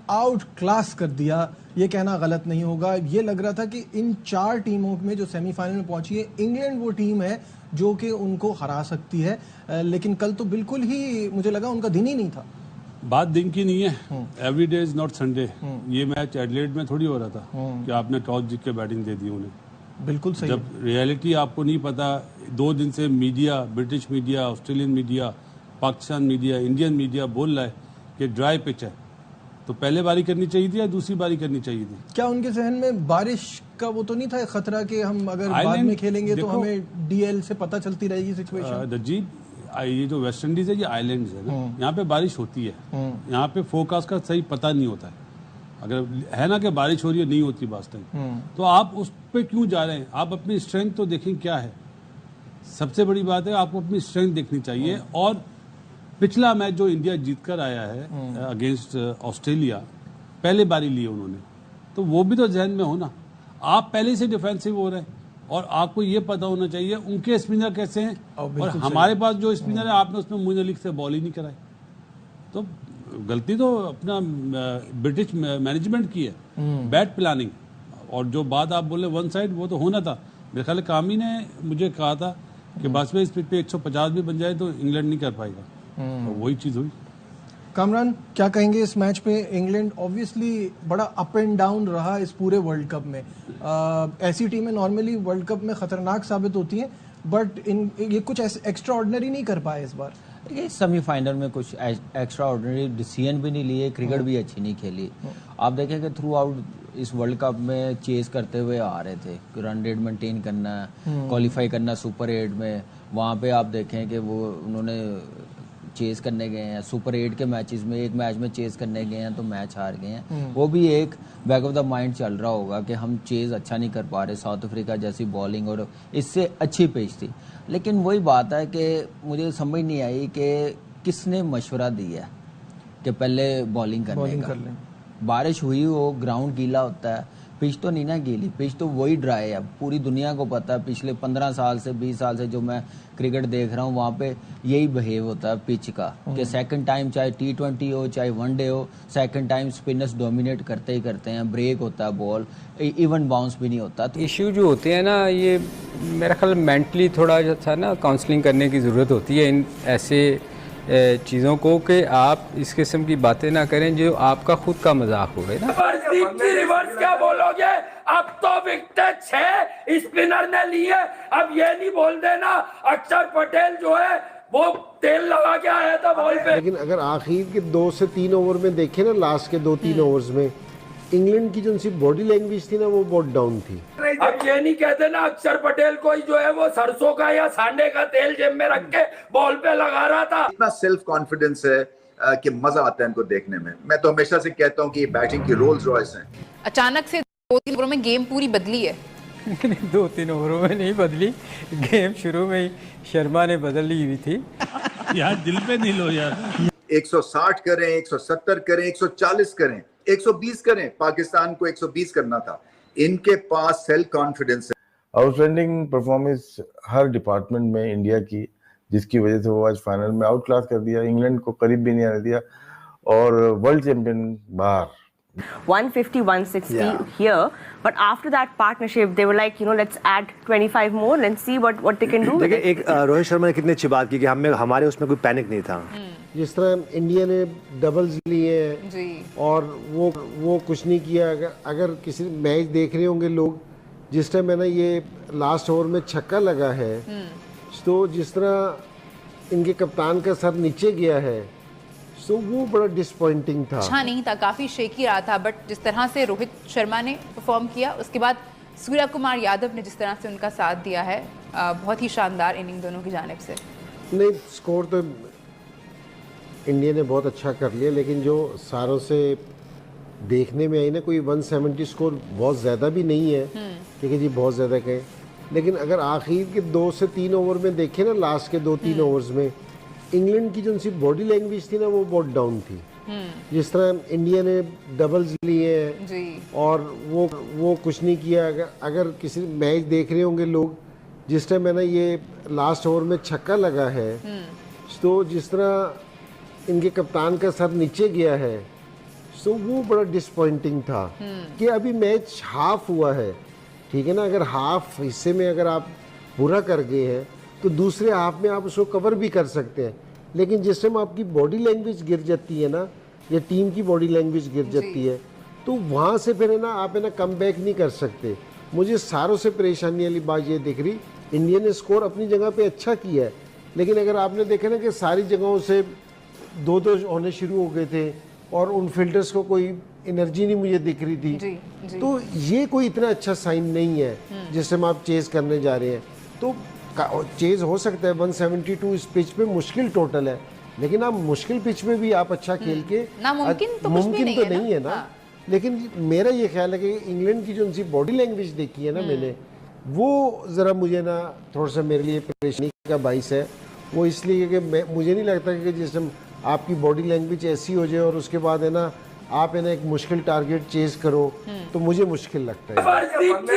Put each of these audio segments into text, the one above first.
Out class कर दिया, ये कहना गलत नहीं होगा। ये लग रहा था कि इन 4 टीमों में जो सेमीफाइनल में पहुंची है, इंग्लैंड वो टीम है जो कि उनको हरा सकती है, लेकिन कल तो बिल्कुल ही मुझे लगा उनका दिन ही नहीं था। बात दिन की नहीं है, every day is not Sunday. ये मैच एडलेड में थोड़ी हो रहा था कि आपने टॉस जीत के बैटिंग दे दी उन्हें। बिल्कुल सही। जब रियलिटी आपको नहीं पता, 2 दिन से media, British media, Australian media, Pakistan media, Indian media बोल रहा है कि ड्राई पिच है, तो पहले बारी करनी चाहिए थी या दूसरी बारी करनी चाहिए थी? क्या उनके जहन में बारिश का वो तो नहीं था खतरा कि हम अगर बाद में खेलेंगे तो हमें डीएल से पता चलती रहेगी सिचुएशन? दजीब, ये जो वेस्ट इंडीज है, ये आइलैंड्स है ना, यहाँ पे बारिश होती है, यहाँ पे फोरकास्ट का सही पता नहीं होता है। अगर है ना कि बारिश हो रही है, नहीं होती बात टाइम, तो आप उस पर क्यों जा रहे हैं? आप अपनी स्ट्रेंथ तो देखें क्या है। सबसे बड़ी बात है, आपको अपनी स्ट्रेंथ देखनी चाहिए। और पिछला मैच जो इंडिया जीत कर आया है अगेंस्ट ऑस्ट्रेलिया, पहले बारी ली उन्होंने, तो वो भी तो जहन में हो ना। आप पहले से डिफेंसिव हो रहे हैं और आपको ये पता होना चाहिए उनके स्पिनर कैसे हैं और हमारे पास जो स्पिनर है, आपने उसमें मुझे लिख से बॉल ही नहीं कराई। तो गलती तो अपना ब्रिटिश मैनेजमेंट की है, बैड प्लानिंग। और जो बात आप बोले वन साइड, वो तो होना था। मेरे ख्याल कामी ने मुझे कहा था कि बासवे स्पीड पे 150 भी बन जाए तो इंग्लैंड नहीं कर पाएगा, तो वही चीज़ हुई। कामरान, क्या कहेंगे इस मैच पे? इंग्लैंड ऑब्वियसली बड़ा अप एंड डाउन रहा इस पूरे वर्ल्ड कप में। ऐसी टीमें नॉर्मली वर्ल्ड कप में खतरनाक साबित होती हैं, बट ये कुछ एक्स्ट्रा ऑर्डिनरी नहीं कर पाए इस बार। ये सेमीफाइनल में कुछ एक्स्ट्रा ऑर्डिनरी डिसीजन भी नहीं लिए, क्रिकेट भी अच्छी नहीं खेली। आप देखें कि थ्रू आउट इस वर्ल्ड कप में चेस करते हुए आ रहे थे, रन रेट मेंटेन करना, क्वालिफाई करना सुपर 8 में। वहाँ पे आप देखें कि वो उन्होंने चेस करने गए हैं सुपर 8 के मैचेस में, एक मैच में चेस करने गए हैं तो मैच हार गए हैं। वो भी एक बैक ऑफ द माइंड चल रहा होगा कि हम चेस अच्छा नहीं कर पा रहे। साउथ अफ्रीका जैसी बॉलिंग और इससे अच्छी पिच थी, लेकिन वही बात है कि मुझे समझ नहीं आई कि किसने मशवरा दिया कि पहले बॉलिंग करने का। बारिश हुई हो, ग्राउंड गीला होता है, पिच तो नहीं ना गीली, पिच तो वही ड्राई है। पूरी दुनिया को पता है, पिछले 15 साल से 20 साल से जो मैं क्रिकेट देख रहा हूँ, वहाँ पे यही बिहेव होता है पिच का कि सेकंड टाइम चाहे T20 हो चाहे वनडे हो, सेकंड टाइम स्पिनर्स डोमिनेट करते ही करते हैं। ब्रेक होता है बॉल, इवन बाउंस भी नहीं होता। तो इश्यू जो होते हैं ना, ये मेरा ख्याल मेंटली थोड़ा सा ना काउंसलिंग करने की ज़रूरत होती है इन ऐसे चीज़ों को, कि आप इस किस्म की बातें ना करें जो आपका खुद का मजाक हो गए ना। रिवर्स क्या बोलोगे? अब तो विकेट 6 स्पिनर ने लिए। अब ये नहीं बोल देना अक्षर पटेल जो है वो तेल लगा के आया था बॉल पे। लेकिन अगर आखिर के 2 से 3 ओवर में देखे ना, लास्ट के 2-3 ओवर्स में इंग्लैंड की जो उनकी बॉडी लैंग्वेज थी ना, वो बहुत डाउन थी। अब ये नहीं कहते ना अक्षर पटेल कोई जो है वो सरसों का या सांडे का तेल जेब में रख के बॉल पे लगा रहा था। इतना सेल्फ कॉन्फिडेंस है कि मजा आता है इनको देखने में। मैं तो हमेशा से कहता हूँ कि ये बैटिंग की रोल्स रॉयस हैं। अचानक से 2-3 ओवरों में गेम पूरी बदली है। 2-3 ओवरों में नहीं बदली, गेम शुरू में ही शर्मा ने बदल ली हुई थी। यार दिल पे नहीं लो यार। 160 करें, 170 करें, 140 करें, 120 करें, पाकिस्तान को 120 करना था। इनके पास सेल्फ कॉन्फिडेंस है। आउटस्टैंडिंग परफॉर्मेंस हर डिपार्टमेंट में इंडिया की, जिसकी वजह से वो आज फाइनल में आउट क्लास कर दिया, इंग्लैंड को करीब भी नहीं आने दिया और वर्ल्ड चैंपियन बाहर। 150, 160 here, but after that partnership, they were like, let's add 25 more and see what they can do. देखिए, एक रोहित शर्मा ने कितनी अच्छी बात की कि हमारे उसमें कोई पैनिक नहीं था। जिस तरह इंडिया ने डबल्स लिए और वो कुछ नहीं किया। अगर किसी मैच देख रहे होंगे लोग, जिस टाइम मैंने ये लास्ट ओवर में छक्का लगा है, तो जिस तरह इनके कप्तान का सर नीचे गया है, तो वो बड़ा डिसपॉइंटिंग था। अच्छा नहीं था, काफी शेकी रहा था, बट जिस तरह से रोहित शर्मा ने परफॉर्म किया, उसके बाद सूर्य कुमार यादव ने जिस तरह से उनका साथ दिया है, बहुत ही शानदार इनिंग दोनों की जानिब से। नहीं, स्कोर तो इंडिया ने बहुत अच्छा कर लिया, लेकिन जो सारों से देखने में आई ना, कोई 170 स्कोर बहुत ज़्यादा भी नहीं है क्योंकि जी बहुत ज़्यादा कहें, लेकिन अगर आखिर के 2 से 3 ओवर में देखें ना, लास्ट के 2-3 ओवर्स में इंग्लैंड की जो उनकी बॉडी लैंग्वेज थी ना, वो बहुत डाउन थी। जिस तरह इंडिया ने डबल्स लिए और वो कुछ नहीं किया। अगर किसी मैच देख रहे होंगे लोग, जिस टाइम मैंने ये लास्ट ओवर में छक्का लगा है, तो जिस तरह इनके कप्तान का सर नीचे गया है, तो वो बड़ा डिसपॉइंटिंग था कि अभी मैच हाफ हुआ है, ठीक है ना। अगर हाफ हिस्से में अगर आप पूरा कर गए हैं तो दूसरे हाफ में आप उसको कवर भी कर सकते हैं, लेकिन जिस टाइम आपकी बॉडी लैंग्वेज गिर जाती है ना, या टीम की बॉडी लैंग्वेज गिर जाती है, तो वहाँ से फिर है ना आप है ना कम बैक नहीं कर सकते। मुझे सारों से परेशानी वाली बात ये दिख रही, इंडिया ने स्कोर अपनी जगह पे अच्छा किया है, लेकिन अगर आपने देखा ना कि सारी जगहों से 2-2 होने शुरू हो गए थे और उन फील्डर्स को कोई एनर्जी नहीं मुझे दिख रही थी, तो ये कोई इतना अच्छा साइन नहीं है जिस टाइम आप चेज करने जा रहे हैं। तो चेज हो सकता है 172 इस पिच पे मुश्किल टोटल है, लेकिन आप मुश्किल पिच में भी आप अच्छा खेल के मुमकिन तो नहीं है ना। लेकिन मेरा ये ख्याल है कि इंग्लैंड की जो उनकी बॉडी लैंग्वेज देखी है ना मैंने, वो ज़रा मुझे ना थोड़ा सा मेरे लिए परेशानी का बाइस है। वो इसलिए कि मुझे नहीं लगता कि जिस टाइम आपकी बॉडी लैंग्वेज ऐसी हो जाए और उसके बाद है ना आप है ना एक मुश्किल टारगेट चेज करो, तो मुझे मुश्किल लगता है।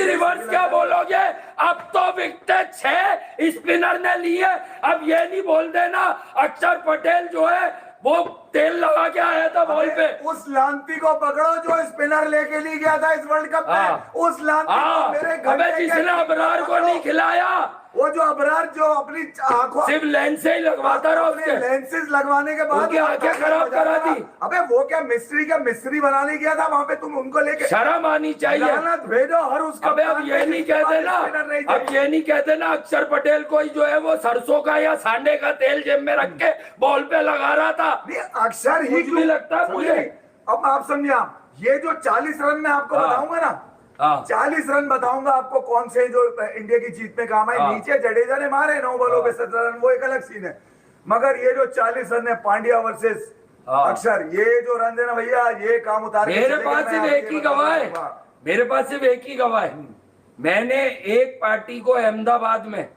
रिवर्स क्या बोलोगे? अब तो विकेट 6 स्पिनर ने लिए। अब ये नहीं बोल देना अक्षर पटेल जो है वो तेल लगा के आया था बॉल पे। उस लांती को पकड़ो जो स्पिनर लेके नहीं गया था इस वर्ल्ड कप में। उस लांती को मेरे घर जिसने अबरार को नहीं खिलाया, वो जो अबरार जो अपनी आंखों सिर्फ लेंस से ही लगवाता रहा, उसके लेंसेज लगवाने के बाद आंखें खराब करा दी। अबे वो क्या मिस्त्री बनाने गया था वहाँ पे, तुम उनको लेके शर्म आनी चाहिए। भेजो हर उसका। अबे अब ये नहीं कह देना, अब ये नहीं कह देना अक्षर पटेल को जो है वो सरसों का या सांडे का तेल जेब में रख के बॉल पे लगा रहा था। अक्षर ही भी लगता है मुझे। अब आप समझिए, ये जो 40 रन में आपको बताऊंगा ना, 40 रन बताऊंगा आपको कौन से जो इंडिया की जीत में काम आए। नीचे जडेजा ने मारे 9 बॉलों पे 17 रन, वो एक अलग सीन है, मगर ये जो 40 रन है पांड्या वर्सेस अक्षर, ये जो रन है ना भैया, ये काम उतार। मेरे पास सिर्फ एक ही गवाह है, मेरे पास सिर्फ एक ही गवाह है। मैंने एक पार्टी को अहमदाबाद में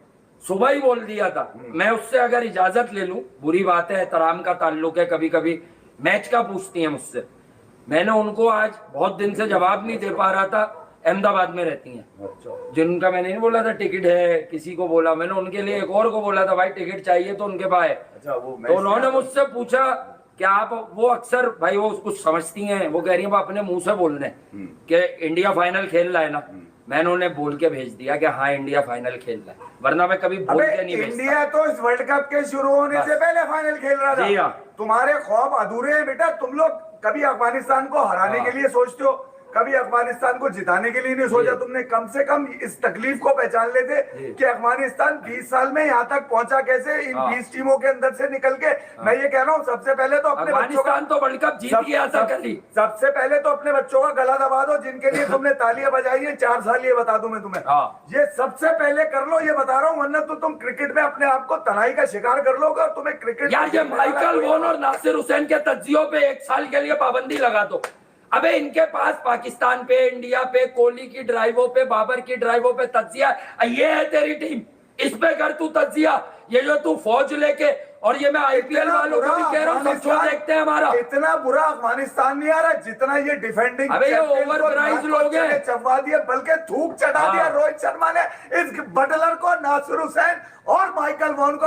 सुबह ही बोल दिया था, मैं उससे अगर इजाजत ले लूं, बुरी बात है, एहतराम का ताल्लुक है, कभी कभी मैच का पूछती है मुझसे, मैंने उनको आज बहुत दिन से जवाब नहीं दे पा रहा था। अहमदाबाद में रहती हैं, जिनका मैंने नहीं बोला था टिकट है, किसी को बोला मैंने, उनके लिए एक और को बोला था भाई टिकट चाहिए तो उनके पास है। तो उन्होंने मुझसे पूछा कि आप, वो अक्सर भाई वो कुछ समझती हैं, वो कह रही है वो अपने मुंह से बोल रहे हैं कि इंडिया फाइनल खेल रहा है ना। मैंने उन्हें बोल के भेज दिया कि हाँ इंडिया फाइनल खेल रहा है, वरना मैं कभी बोल के नहीं भेजता। इंडिया तो इस वर्ल्ड कप के शुरू होने से पहले फाइनल खेल रहा था। तुम्हारे ख्वाब अधूरे हैं बेटा। तुम लोग कभी अफगानिस्तान को हराने के लिए सोचते हो, कभी अफगानिस्तान को जिताने के लिए नहीं सोचा तुमने। कम से कम इस तकलीफ को पहचान लेते कि अफगानिस्तान 20 साल में यहाँ तक पहुंचा कैसे, इन 20 टीमों के अंदर से निकल के। मैं ये कह रहा हूँ, सबसे पहले तो अपने बच्चों का, तो वर्ल्ड कप जीत गया था कभी, सबसे पहले तो अपने बच्चों का गला दबा दो, जिनके लिए तुमने तालियां बजाई है 4 साल। ये बता दूं मैं तुम्हें, ये सबसे पहले कर लो, ये बता रहा हूँ, वरना तो तुम क्रिकेट में अपने आप को तनाई का शिकार कर लोगे और तुम्हें क्रिकेट। यार ये माइकल वॉन और नासिर हुसैन के तज्जियों पे 1 साल के लिए पाबंदी लगा दो। अबे इनके पास पाकिस्तान पे, इंडिया पे, कोहली की ड्राइवों पे, बाबर की ड्राइवों पे तज्जिया, ये है तेरी टीम, इस पे कर तू तज्जिया। ये जो तू फौज लेके, और ये मैं आईपीएल वालों को भी कह रहा हूँ, सब शो देखते हैं हमारा। इतना बुरा अफगानिस्तान नहीं आ रहा जितना ये डिफेंडिंग। अबे ये ओवर प्राइज लोग हैं, चबा दिया, बल्कि थूक चढ़ा दिया रोहित शर्मा ने इस बटलर को, नासिर हुसैन और माइकल वॉन को।